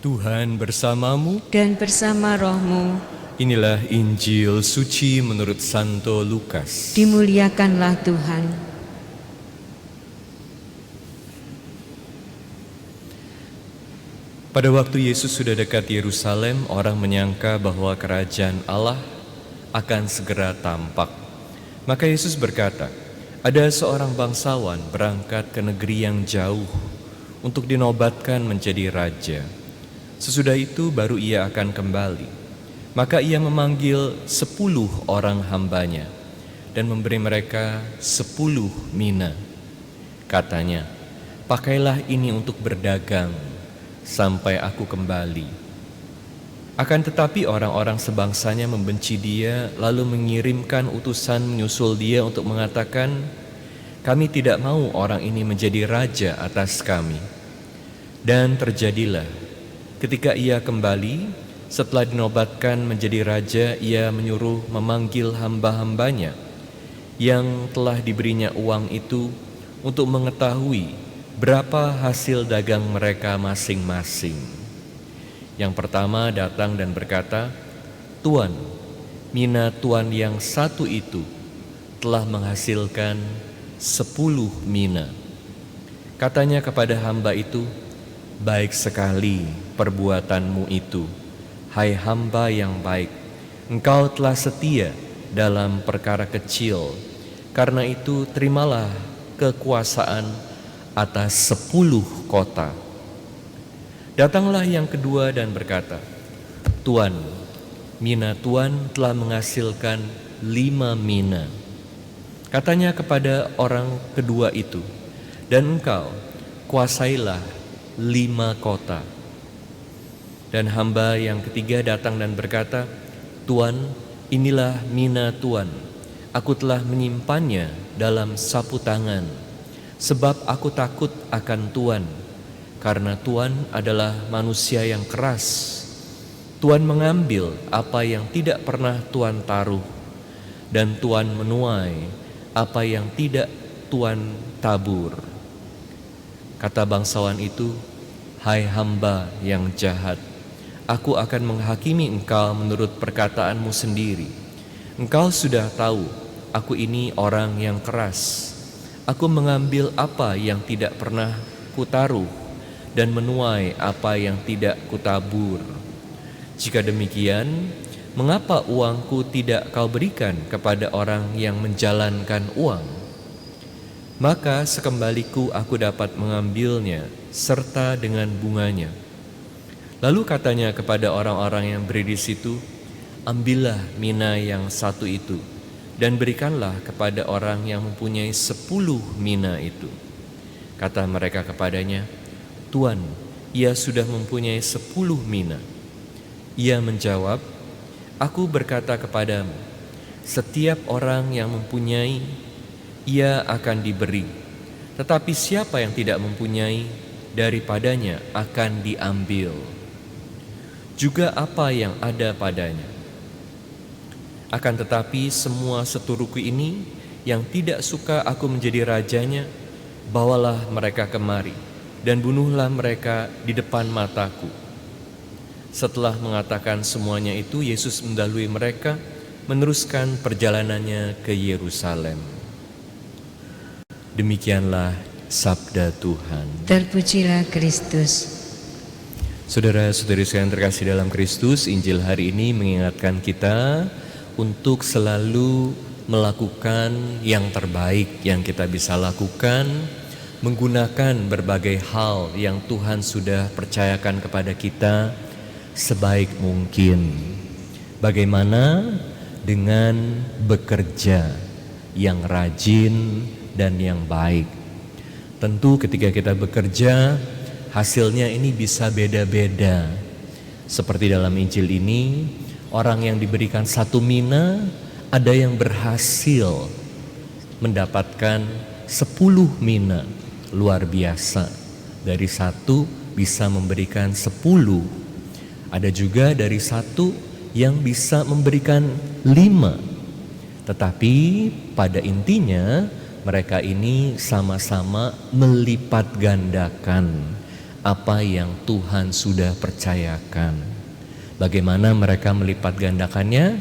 Tuhan bersamamu. Dan bersama rohmu. Inilah Injil suci menurut Santo Lukas. Dimuliakanlah Tuhan. Pada waktu Yesus sudah dekat Yerusalem, orang menyangka bahwa kerajaan Allah akan segera tampak. Maka Yesus berkata, ada seorang bangsawan berangkat ke negeri yang jauh untuk dinobatkan menjadi raja. Sesudah itu baru ia akan kembali. Maka ia memanggil 10 orang hambanya dan memberi mereka 10 mina. Katanya, pakailah ini untuk berdagang sampai aku kembali. Akan tetapi orang-orang sebangsanya membenci dia, lalu mengirimkan utusan menyusul dia untuk mengatakan, kami tidak mau orang ini menjadi raja atas kami. Dan terjadilah, ketika ia kembali, setelah dinobatkan menjadi raja, ia menyuruh memanggil hamba-hambanya yang telah diberinya uang itu untuk mengetahui berapa hasil dagang mereka masing-masing. Yang pertama datang dan berkata, Tuan, mina tuan yang satu itu telah menghasilkan 10 mina. Katanya kepada hamba itu, baik sekali perbuatanmu itu, hai hamba yang baik. Engkau telah setia dalam perkara kecil, karena itu terimalah kekuasaan atas 10 kota. Datanglah yang kedua dan berkata, Tuan, mina tuan telah menghasilkan 5 mina. Katanya kepada orang kedua itu, dan engkau kuasailah 5 kota. Dan hamba yang ketiga datang dan berkata, Tuan, inilah mina tuan. Aku telah menyimpannya dalam sapu tangan, sebab aku takut akan tuan, karena tuan adalah manusia yang keras. Tuan mengambil apa yang tidak pernah tuan taruh, dan tuan menuai apa yang tidak tuan tabur. Kata bangsawan itu, hai hamba yang jahat, aku akan menghakimi engkau menurut perkataanmu sendiri. Engkau sudah tahu, aku ini orang yang keras. Aku mengambil apa yang tidak pernah kutaruh dan menuai apa yang tidak kutabur. Jika demikian, mengapa uangku tidak kau berikan kepada orang yang menjalankan uang? Maka sekembaliku aku dapat mengambilnya serta dengan bunganya. Lalu katanya kepada orang-orang yang berdiri di situ, ambillah mina yang satu itu dan berikanlah kepada orang yang mempunyai 10 mina itu. Kata mereka kepadanya, Tuan, ia sudah mempunyai 10 mina. Ia menjawab, aku berkata kepadamu, setiap orang yang mempunyai, ia akan diberi, tetapi siapa yang tidak mempunyai, daripadanya akan diambil juga apa yang ada padanya. Akan tetapi semua seturuku ini yang tidak suka aku menjadi rajanya, bawalah mereka kemari dan bunuhlah mereka di depan mataku. Setelah mengatakan semuanya itu, Yesus mendahului mereka meneruskan perjalanannya ke Yerusalem. Demikianlah sabda Tuhan. Terpujilah Kristus. Saudara-saudari sekalian terkasih dalam Kristus, Injil hari ini mengingatkan kita untuk selalu melakukan yang terbaik yang kita bisa lakukan, menggunakan berbagai hal yang Tuhan sudah percayakan kepada kita sebaik mungkin. Bagaimana? Dengan bekerja yang rajin dan yang baik. Tentu ketika kita bekerja, hasilnya ini bisa beda-beda. Seperti dalam Injil ini, orang yang diberikan 1 mina, ada yang berhasil mendapatkan 10 mina. Luar biasa. Dari 1 bisa memberikan 10. Ada juga dari 1 yang bisa memberikan 5. Tetapi pada intinya mereka ini sama-sama melipat gandakan apa yang Tuhan sudah percayakan. Bagaimana mereka melipat gandakannya?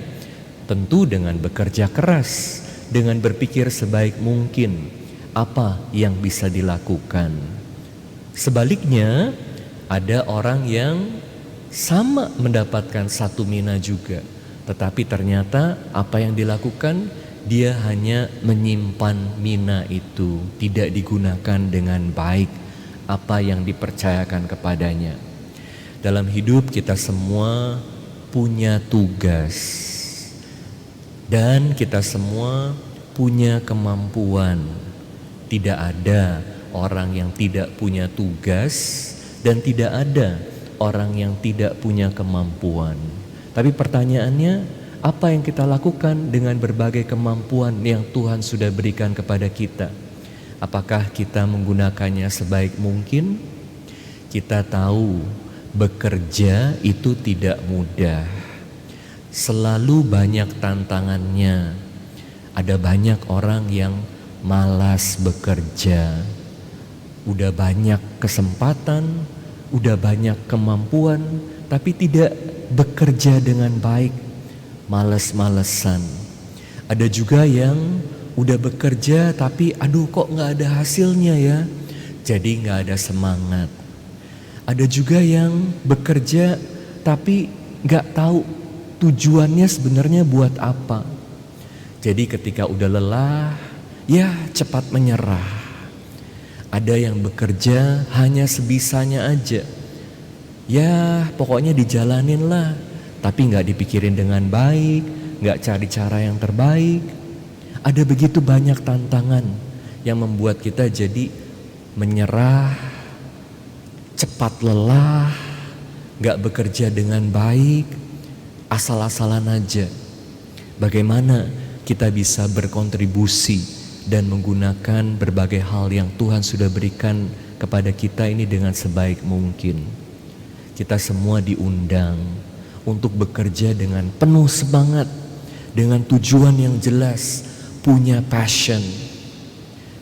Tentu dengan bekerja keras, dengan berpikir sebaik mungkin apa yang bisa dilakukan. Sebaliknya, ada orang yang sama mendapatkan 1 mina juga, tetapi ternyata apa yang dilakukan, dia hanya menyimpan mina itu, tidak digunakan dengan baik apa yang dipercayakan kepadanya. Dalam hidup kita semua punya tugas dan kita semua punya kemampuan. Tidak ada orang yang tidak punya tugas dan tidak ada orang yang tidak punya kemampuan. Tapi pertanyaannya, apa yang kita lakukan dengan berbagai kemampuan yang Tuhan sudah berikan kepada kita? Apakah kita menggunakannya sebaik mungkin? Kita tahu bekerja itu tidak mudah. Selalu banyak tantangannya. Ada banyak orang yang malas bekerja. Udah banyak kesempatan, udah banyak kemampuan, tapi tidak bekerja dengan baik. Males-malesan. Ada juga yang udah bekerja tapi aduh kok gak ada hasilnya ya, jadi gak ada semangat. Ada juga yang bekerja tapi gak tahu tujuannya sebenarnya buat apa. Jadi ketika udah lelah, ya cepat menyerah. Ada yang bekerja hanya sebisanya aja. Ya pokoknya dijalanin lah, tapi gak dipikirin dengan baik, gak cari cara yang terbaik. Ada begitu banyak tantangan yang membuat kita jadi menyerah, cepat lelah, gak bekerja dengan baik, asal-asalan aja. Bagaimana kita bisa berkontribusi dan menggunakan berbagai hal yang Tuhan sudah berikan kepada kita ini dengan sebaik mungkin. Kita semua diundang untuk bekerja dengan penuh semangat, dengan tujuan yang jelas, punya passion.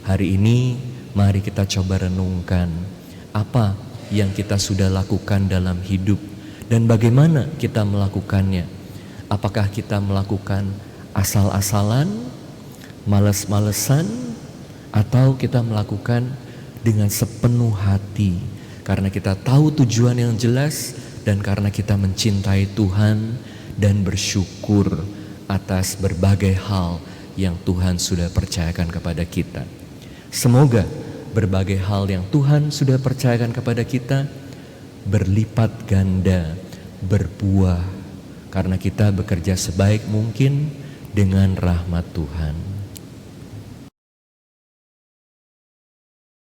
Hari ini mari kita coba renungkan apa yang kita sudah lakukan dalam hidup dan bagaimana kita melakukannya. Apakah kita melakukan asal-asalan, males-malesan, atau kita melakukan dengan sepenuh hati karena kita tahu tujuan yang jelas dan karena kita mencintai Tuhan dan bersyukur atas berbagai hal yang Tuhan sudah percayakan kepada kita. Semoga berbagai hal yang Tuhan sudah percayakan kepada kita berlipat ganda, berbuah karena kita bekerja sebaik mungkin dengan rahmat Tuhan.